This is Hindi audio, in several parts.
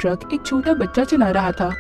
ट्रक एक छोटा बच्चा चला रहा था।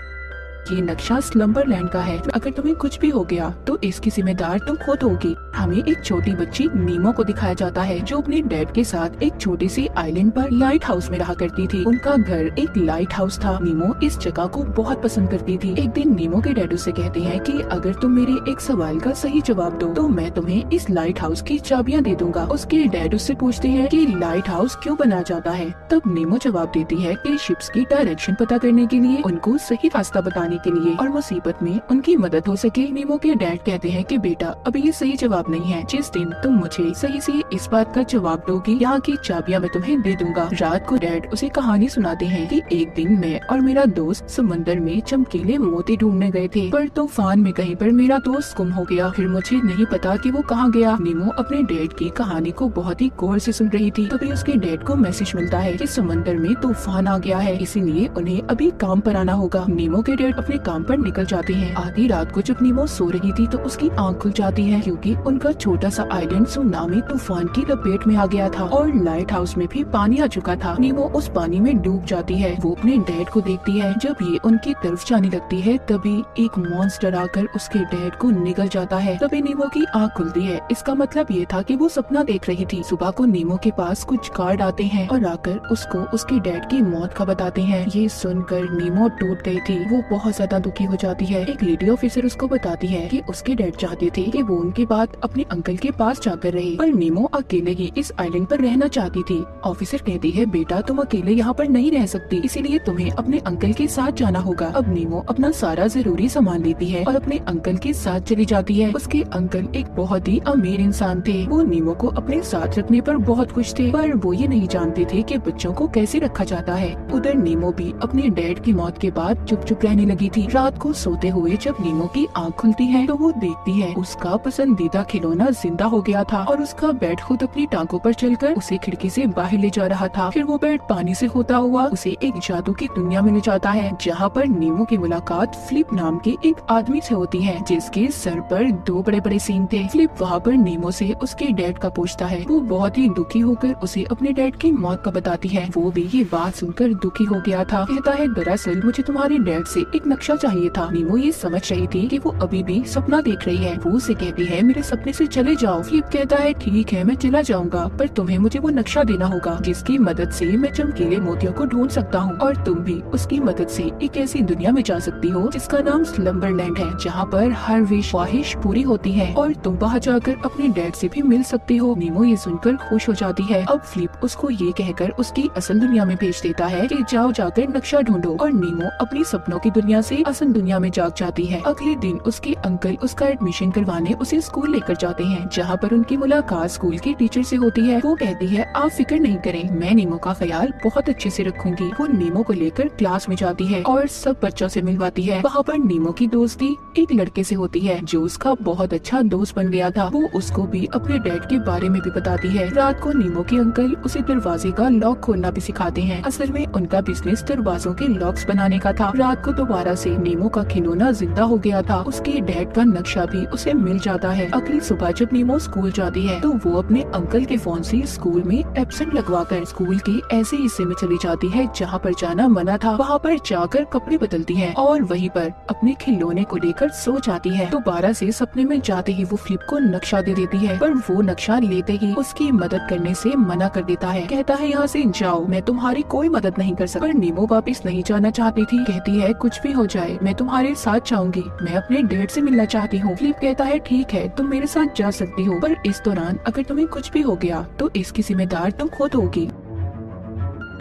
ये नक्शा स्लम्बरलैंड का है। अगर तुम्हें कुछ भी हो गया तो इसकी जिम्मेदार तुम खुद होगी। हमें एक छोटी बच्ची नीमो को दिखाया जाता है जो अपने डैड के साथ एक छोटी सी आइलैंड पर लाइट हाउस में रहा करती थी। उनका घर एक लाइट हाउस था। नीमो इस जगह को बहुत पसंद करती थी। एक दिन नीमो के डैड उसे कहते हैं कि अगर तुम मेरे एक सवाल का सही जवाब दो तो मैं तुम्हें इस लाइट हाउस की चाबियां दे दूंगा। उसके डैड उससे पूछते हैं कि लाइट हाउस क्यों बना जाता है। तब नीमो जवाब देती है कि शिप्स की डायरेक्शन पता करने के लिए, उनको सही रास्ता बताने के लिए और मुसीबत में उनकी मदद हो सके। नीमो के डैड कहते हैं कि बेटा अभी ये सही जवाब नहीं है। जिस दिन तुम मुझे सही से इस बात का जवाब दोगी यहाँ की चाबियां मैं तुम्हें दे दूंगा। रात को डैड उसे कहानी सुनाते हैं कि एक दिन मैं और मेरा दोस्त समंदर में चमकीले मोती ढूंढने गए थे, पर तूफान में कहीं पर मेरा दोस्त गुम हो गया। फिर मुझे नहीं पता कि वो कहाँ गया। नीमो अपने डैड की कहानी को बहुत ही गौर से सुन रही थी। तभी उसके डैड को मैसेज मिलता है कि समंदर में तूफान आ गया है, इसीलिए उन्हें अभी काम पर आना होगा। नीमो के डैड अपने काम पर निकल जाते हैं। आधी रात को जब नीमो सो रही थी तो उसकी आंख खुल जाती है क्योंकि उनका छोटा सा आइलैंड सुनामी तूफान की लपेट में आ गया था और लाइट हाउस में भी पानी आ चुका था। नीमो उस पानी में डूब जाती है। वो अपने डैड को देखती है। जब ये उनकी तरफ जाने लगती है तभी एक मॉन्स्टर आकर उसके डैड को निगल जाता है। तभी नीमो की आंख खुलती है। इसका मतलब ये था कि वो सपना देख रही थी। सुबह को नीमो के पास कुछ गार्ड आते हैं और आकर उसको उसके डैड की मौत का बताते हैं। ये सुनकर नीमो टूट गई थी। वो बहुत ज्यादा दुखी हो जाती है। एक लेडी ऑफिसर उसको बताती है कि उसके डैड चाहते थे कि वो उनकी बात अपने अंकल के पास जाकर रहे, पर नीमो अकेले ही इस आइलैंड पर रहना चाहती थी। ऑफिसर कहती है बेटा तुम अकेले यहाँ पर नहीं रह सकती, इसीलिए तुम्हें अपने अंकल के साथ जाना होगा। अब नीमो अपना सारा जरूरी सामान लेती है और अपने अंकल के साथ चली जाती है। उसके अंकल एक बहुत ही अमीर इंसान थे। वो नीमो को अपने साथ रखने पर बहुत खुश थे, पर वो ये नहीं जानते थे कि बच्चों को कैसे रखा जाता है। उधर नीमो भी अपने डैड की मौत के बाद चुप चुप रहने लगी थी। रात को सोते हुए जब नीमो की आंख खुलती है तो वो देखती है उसका पसंदीदा खिलौना जिंदा हो गया था और उसका बेड खुद अपनी टांगों पर चलकर उसे खिड़की से बाहर ले जा रहा था। फिर वो बेड पानी से होता हुआ उसे एक जादू की दुनिया में ले जाता है जहाँ पर नीमो की मुलाकात फ्लिप नाम के एक आदमी से होती है जिसके सर पर दो बड़े बड़े सींग थे। फ्लिप वहाँ पर नीमो से उसके डैड का पूछता है। वो बहुत ही दुखी होकर उसे अपने डैड की मौत का बताती है। वो भी ये बात सुनकर दुखी हो गया था। कहता है दरअसल मुझे तुम्हारे डैड से एक नक्शा चाहिए था। नीमो ये समझ रही थी कि वो अभी भी सपना देख रही है। वो उसे कहती है मेरे सपने से चले जाओ। फ्लिप कहता है ठीक है मैं चला जाऊंगा, पर तुम्हें मुझे वो नक्शा देना होगा जिसकी मदद से मैं चमकीले मोतियों को ढूंढ सकता हूँ और तुम भी उसकी मदद से एक ऐसी दुनिया में जा सकती हो जिसका नाम स्लम्बरलैंड है, जहाँ पर हर विश ख्वाहिश पूरी होती है और तुम वहाँ जाकर अपने डैड से भी मिल सकती हो। नीमो ये सुनकर खुश हो जाती है। अब फ्लिप उसको ये कहकर उसकी असल दुनिया में भेज देता है कि जाओ जाकर नक्शा ढूंढो और नीमो अपनी सपनों की दुनिया से असल दुनिया में जाग जाती है। अगले दिन उसके अंकल उसका एडमिशन करवाने उसे स्कूल लेकर जाते हैं जहाँ पर उनकी मुलाकात स्कूल के टीचर से होती है। वो कहती है आप फिक्र नहीं करें, मैं नीमो का ख्याल बहुत अच्छे से रखूंगी। वो नीमो को लेकर क्लास में जाती है और सब बच्चों से मिलवाती है। वहाँ पर नीमो की दोस्ती एक लड़के से होती है जो उसका बहुत अच्छा दोस्त बन गया था। वो उसको भी अपने डैड के बारे में भी बताती है। रात को नीमो के अंकल उसे दरवाजे का लॉक खोलना भी सिखाते हैं। असल में उनका बिजनेस दरवाजों के लॉक्स बनाने का था। रात को दोबारा से नीमो का खिलौना जिंदा हो गया था। उसके डैड का नक्शा भी उसे मिल जाता है। अगली सुबह जब नीमो स्कूल जाती है तो वो अपने अंकल के फोन से स्कूल में एब्सेंट लगवाकर स्कूल के ऐसे हिस्से में चली जाती है जहाँ पर जाना मना था। वहाँ पर जाकर कपड़े बदलती है और वहीं पर अपने खिलौने को लेकर सो जाती है। दोबारा से सपने में जाते ही वो फ्लिप को नक्शा दे देती है, पर वो नक्शा लेते ही उसकी मदद करने से मना कर देता है। कहता है यहाँ से जाओ, मैं तुम्हारी कोई मदद नहीं कर सकता। पर नीमो वापस नहीं जाना चाहती थी। कहती है कुछ भी हो जाए मैं तुम्हारे साथ जाऊंगी, मैं अपने डैड से मिलना चाहती हूँ। फ्लिप कहता है ठीक है तुम मेरे साथ जा सकती हो, पर इस दौरान अगर तुम्हें कुछ भी हो गया तो इसकी जिम्मेदार तुम खुद होगी।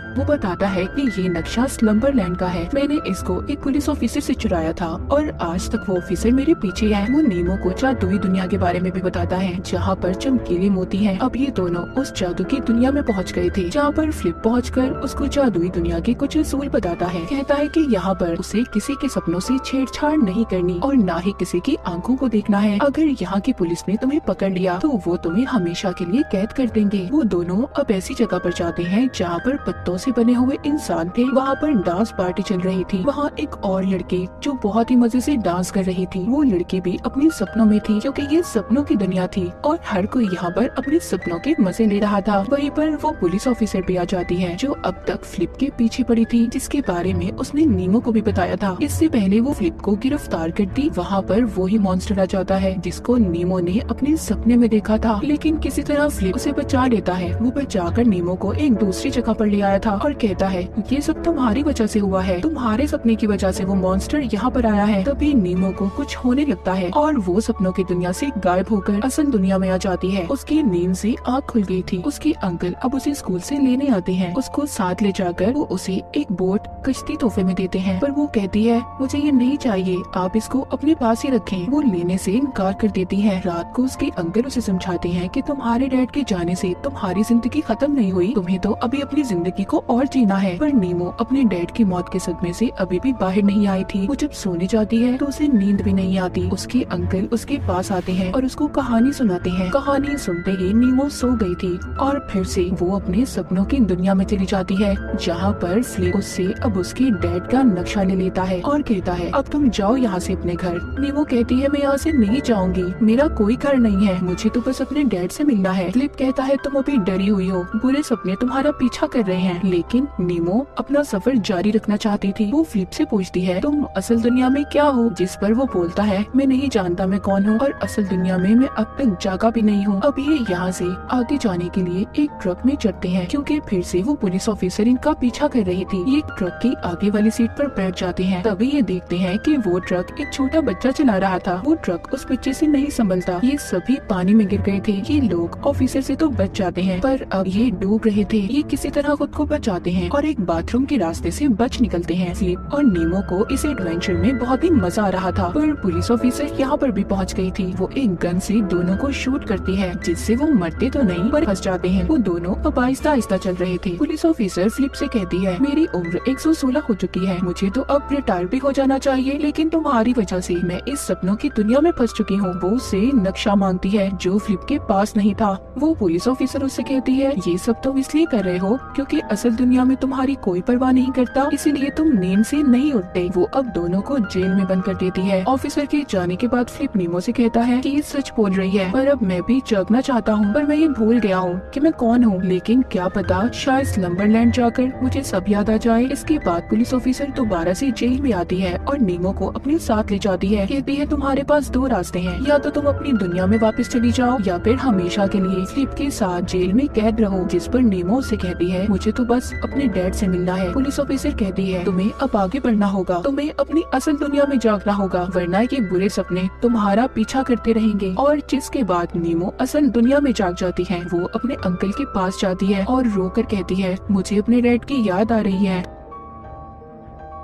वो बताता है कि ये नक्शा स्लम्बरलैंड का है। मैंने इसको एक पुलिस ऑफिसर से चुराया था और आज तक वो ऑफिसर मेरे पीछे है। वो नीमो को जादुई दुनिया के बारे में भी बताता है जहाँ पर चमकीले मोती हैं। अब ये दोनों उस जादू की दुनिया में पहुँच गए थे जहाँ पर फ्लिप पहुँचकर उसको जादुई दुनिया के कुछ असूल बताता है। कहता है कि यहाँ पर उसे किसी के सपनों से छेड़छाड़ नहीं करनी और न ही किसी की आंखों को देखना है। अगर यहाँ की पुलिस ने तुम्हें पकड़ लिया तो वो तुम्हें हमेशा के लिए कैद कर देंगे। वो दोनों अब ऐसी जगह पर जाते हैं जहाँ पर पत्तों से बने हुए इंसान थे। वहाँ पर डांस पार्टी चल रही थी। वहाँ एक और लड़की जो बहुत ही मजे से डांस कर रही थी, वो लड़की भी अपने सपनों में थी, क्योंकि ये सपनों की दुनिया थी और हर कोई यहाँ पर अपने सपनों के मजे ले रहा था। वहीं पर वो पुलिस ऑफिसर भी आ जाती है, जो अब तक फ्लिप के पीछे पड़ी थी, जिसके बारे में उसने नीमो को भी बताया था। इससे पहले वो फ्लिप को गिरफ्तार करती, वहाँ पर वो ही मॉन्स्टर आ जाता है जिसको नीमो ने अपने सपने में देखा था। लेकिन किसी तरह फ्लिप उसे बचा लेता है। वो बचाकर नीमो को एक दूसरी जगह पर ले आया था और कहता है ये सब तुम्हारी वजह से हुआ है, तुम्हारे सपने की वजह से वो मॉन्स्टर यहाँ पर आया है। तभी नीमो को कुछ होने लगता है और वो सपनों की दुनिया से गायब होकर असल दुनिया में आ जाती है। उसकी नींद से आँख खुल गई थी। उसके अंकल अब उसे स्कूल से लेने आते हैं। उसको साथ ले जाकर वो उसे एक बोट कश्ती तोहफे में देते हैं, पर वो कहती है मुझे ये नहीं चाहिए, आप इसको अपने पास ही रखें। वो लेने से इनकार कर देती है। रात को उसके अंकल उसे समझाते हैं कि तुम्हारे डैड के जाने से तुम्हारी जिंदगी खत्म नहीं हुई, तुम्हें तो अभी अपनी जिंदगी को और जीना है। पर नीमो अपने डैड की मौत के सदमे से अभी भी बाहर नहीं आई थी। वो जब सोने जाती है तो उसे नींद भी नहीं आती। उसके अंकल उसके पास आते हैं और उसको कहानी सुनाते हैं। कहानी सुनते ही नीमो सो गई थी और फिर से वो अपने सपनों की दुनिया में चली जाती है, जहाँ पर फ्लिप उससे अब उसके डैड का नक्शा ले लेता है और कहता है अब तुम जाओ यहाँ से अपने घर। नीमो कहती है मैं यहाँ से नहीं जाऊंगी, मेरा कोई घर नहीं है, मुझे तो बस अपने डैड से मिलना है। फ्लिप कहता है तुम अभी डरी हुई हो, बुरे सपने तुम्हारा पीछा कर रहे हैं। लेकिन नीमो अपना सफर जारी रखना चाहती थी। वो फ्लिप से पूछती है तुम असल दुनिया में क्या हो, जिस पर वो बोलता है मैं नहीं जानता मैं कौन हूँ और असल दुनिया में मैं अब तक जागा भी नहीं हूँ। अब ये यहाँ से आगे जाने के लिए एक ट्रक में चढ़ते हैं, क्योंकि फिर से वो पुलिस ऑफिसर इनका पीछा कर रही थी। ये ट्रक की आगे वाली सीट पर बैठ जाते हैं। तभी ये देखते हैं कि वो ट्रक एक छोटा बच्चा चला रहा था। वो ट्रक उस बच्चे से नहीं संभलता। ये सभी पानी में गिर गए थे। ये लोग ऑफिसर से तो बच जाते हैं, पर अब ये डूब रहे थे। ये किसी तरह खुद को बचाते हैं और एक बाथरूम के रास्ते से बच निकलते हैं। फ्लिप और नीमो को इस एडवेंचर में बहुत ही मजा आ रहा था, पर पुलिस ऑफिसर यहाँ पर भी पहुँच गई थी। वो एक गन से दोनों को शूट करती है, जिससे वो मरते तो नहीं पर फंस जाते हैं। वो दोनों अब आहिस्ता आहिस्ता चल रहे थे। पुलिस ऑफिसर फ्लिप से कहती है मेरी उम्र 116 हो चुकी है, मुझे तो अब रिटायर भी हो जाना चाहिए, लेकिन तुम्हारी वजह से मैं इस सपनों की दुनिया में फंस चुकी हूँ। वो उससे नक्शा मांगती है जो फ्लिप के पास नहीं था। वो पुलिस ऑफिसर उससे कहती है ये सब तुम इसलिए कर रहे हो क्योंकि असल दुनिया में तुम्हारी कोई परवाह नहीं करता, इसीलिए तुम नींद से नहीं उठते। वो अब दोनों को जेल में बंद कर देती है। ऑफिसर के जाने के बाद फ्लिप नीमो से कहता है कि ये सच बोल रही है, पर अब मैं भी जागना चाहता हूँ, पर मैं ये भूल गया हूँ कि मैं कौन हूँ। लेकिन क्या पता शायद स्लम्बरलैंड जाकर मुझे सब याद आ जाए। इसके बाद पुलिस ऑफिसर दोबारा से जेल में आती है और नीमो को अपने साथ ले जाती है। कहती है तुम्हारे पास दो रास्ते हैं, या तो तुम अपनी दुनिया में वापस चली जाओ या फिर हमेशा के लिए फ्लिप के साथ जेल में कैद रहो। जिस पर नीमो से कहती है मुझे तो बस अपने डैड से मिलना है। पुलिस ऑफिसर कहती है तुम्हें अब आगे बढ़ना होगा, तुम्हें अपनी असल दुनिया में जागना होगा, वरना ये बुरे सपने तुम्हारा पीछा करते रहेंगे। और जिसके बाद नीमो असल दुनिया में जाग जाती है। वो अपने अंकल के पास जाती है और रोकर कहती है मुझे अपने डैड की याद आ रही है।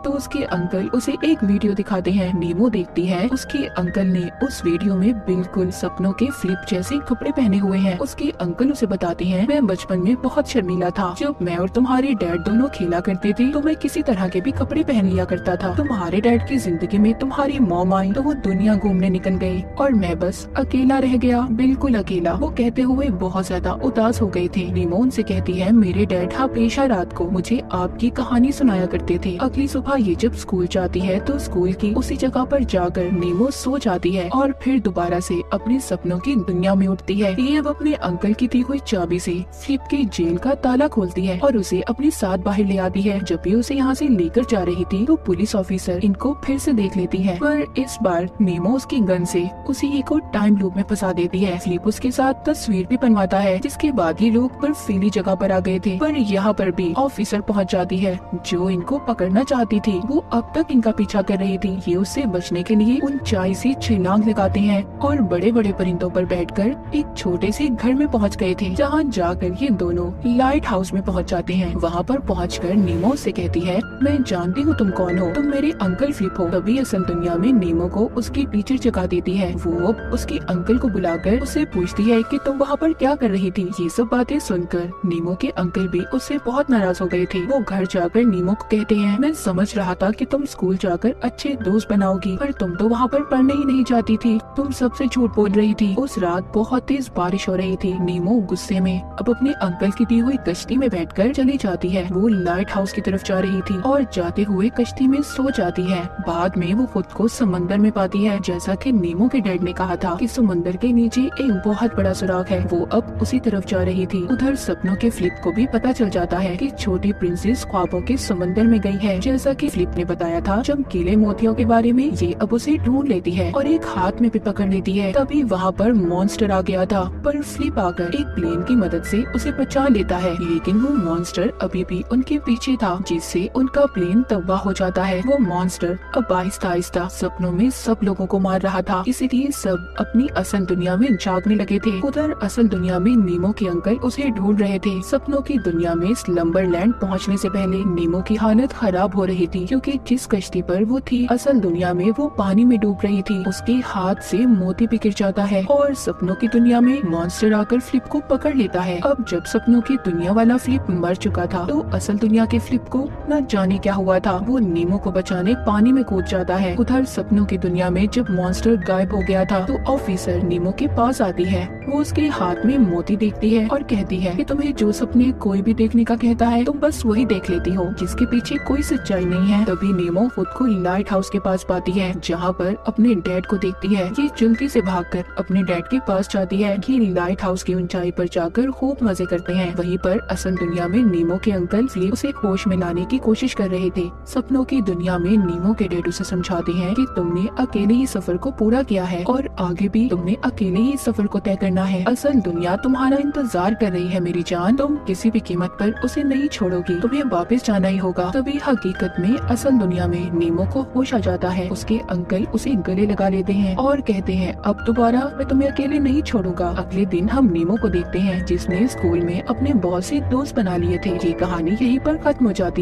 तो उसके अंकल उसे एक वीडियो दिखाते हैं। नीमो देखती है उसके अंकल ने उस वीडियो में बिल्कुल सपनों के फ्लिप जैसे कपड़े पहने हुए हैं। उसके अंकल उसे बताते हैं मैं बचपन में बहुत शर्मीला था, जब मैं और तुम्हारे डैड दोनों खेला करते थे तो मैं किसी तरह के भी कपड़े पहन लिया करता था। तुम्हारे डैड की जिंदगी में तुम्हारी मॉम आई तो वो दुनिया घूमने निकल गई और मैं बस अकेला रह गया, बिल्कुल अकेला। वो कहते हुए बहुत ज्यादा उदास हो गए थे। नीमो उनसे कहती है मेरे डैड हमेशा रात को मुझे आपकी कहानी सुनाया करते थे। अगली सुबह ये जब स्कूल जाती है तो स्कूल की उसी जगह पर जाकर नीमो सो जाती है और फिर दोबारा से अपने सपनों की दुनिया में उठती है। ये अब अपने अंकल की दी हुई चाबी से फ्लिप के जेल का ताला खोलती है और उसे अपने साथ बाहर ले आती है। जब भी उसे यहाँ से लेकर जा रही थी तो पुलिस ऑफिसर इनको फिर से देख लेती है, पर इस बार नीमो उसकी गन से उसी को टाइम लूप में फंसा देती है। फ्लिप उसके साथ तस्वीर भी बनवाता है, जिसके बाद ये लोग बर्फीली जगह पर आ गए थे। पर यहाँ पर भी ऑफिसर पहुँच जाती है जो इनको पकड़ना चाहती थी। वो अब तक इनका पीछा कर रही थी। ये उससे बचने के लिए ऊंचाई से छलांग लगाते हैं और बड़े बड़े परिंदों पर बैठकर एक छोटे से घर में पहुंच गए थे, जहां जाकर ये दोनों लाइट हाउस में पहुंच जाते हैं। वहां पर पहुंचकर नीमो से कहती है मैं जानती हूँ तुम कौन हो, तुम मेरे अंकल फ्लिप हो। तभी असल दुनिया में नीमो को उसकी टीचर जगा देती है। वो अब उसके अंकल को बुलाकर उससे पूछती है कि तुम वहाँ पर क्या कर रही थी। ये सब बातें सुनकर नीमो के अंकल भी उससे बहुत नाराज हो गए थे। वो घर जाकर नीमो को कहते हैं मैं समझ सोच रहा था कि तुम स्कूल जाकर अच्छे दोस्त बनाओगी, पर तुम तो वहाँ पर पढ़ने ही नहीं जाती थी। तुम सबसे झूठ बोल रही थी। उस रात बहुत तेज बारिश हो रही थी। नीमो गुस्से में अब अपने अंकल की दी हुई कश्ती में बैठकर चली जाती है। वो लाइट हाउस की तरफ जा रही थी और जाते हुए कश्ती में सो जाती है। बाद में वो खुद को समंदर में पाती है। जैसा कि नीमो के डैड ने कहा था कि समंदर के नीचे एक बहुत बड़ा सुराग है। वो अब उसी तरफ जा रही थी। उधर सपनों के फ्लिप को भी पता चल जाता है कि छोटी प्रिंसेस ख्वाबों के समंदर में गई है। जैसा कि फ्लिप ने बताया था चमकीले मोतियों के बारे में, ये अब उसे ढूंढ लेती है और एक हाथ में भी पकड़ लेती है। तभी वहाँ पर मॉन्स्टर आ गया था, पर फ्लिप आकर एक प्लेन की मदद से उसे बचा लेता है। लेकिन वो मॉन्स्टर अभी भी उनके पीछे था, जिससे उनका प्लेन तबाह हो जाता है। वो मॉन्स्टर अब आहिस्ता आहिस्ता सपनों में सब लोगों को मार रहा था, इसीलिए सब अपनी असल दुनिया में जागने लगे थे। उधर असल दुनिया में नीमो के अंकल उसे ढूंढ रहे थे। सपनों की दुनिया में स्लम्बरलैंड पहुंचने से पहले नीमो की हालत खराब हो रही थी, क्योंकि जिस कश्ती पर वो थी असल दुनिया में वो पानी में डूब रही थी। उसके हाथ से मोती भी गिर जाता है और सपनों की दुनिया में मॉन्स्टर आकर फ्लिप को पकड़ लेता है। अब जब सपनों की दुनिया वाला फ्लिप मर चुका था, तो असल दुनिया के फ्लिप को न जाने क्या हुआ था। वो नीमो को बचाने पानी में कूद जाता है। उधर सपनों की दुनिया में जब मॉन्स्टर गायब हो गया था, तो ऑफिसर नीमो के पास आती है। वो उसके हाथ में मोती देखती है और कहती है कि तुम्हें जो सपने कोई भी देखने का कहता है, तुम बस वही देख लेती हो, जिसके पीछे कोई सच्चाई नहीं है। तभी नीमो खुद को लाइट हाउस के पास पाती है, जहाँ पर अपने डैड को देखती है। ये जल्दी से भागकर अपने डैड के पास जाती है। ये लाइट हाउस की ऊंचाई पर जाकर खूब मजे करते हैं। वहीं पर असल दुनिया में नीमो के अंकल फ्लिप उसे होश में लाने की कोशिश कर रहे थे। सपनों की दुनिया में नीमो के डैड उसे समझाते हैं कि तुमने अकेले ही सफर को पूरा किया है और आगे भी तुमने अकेले ही सफर को तय करना है। असल दुनिया तुम्हारा इंतजार कर रही है मेरी जान, तुम किसी भी कीमत पर उसे नहीं छोड़ोगी, तुम्हें वापस जाना ही होगा। तभी हकीकत में असल दुनिया में नीमो को होश आ जाता है। उसके अंकल उसे गले लगा लेते हैं और कहते हैं अब दोबारा मैं तुम्हें अकेले नहीं छोड़ूंगा। अगले दिन हम नीमो को देखते हैं, जिसने स्कूल में अपने बॉस से दोस्त बना लिए थे। ये कहानी यहीं पर खत्म हो जाती है।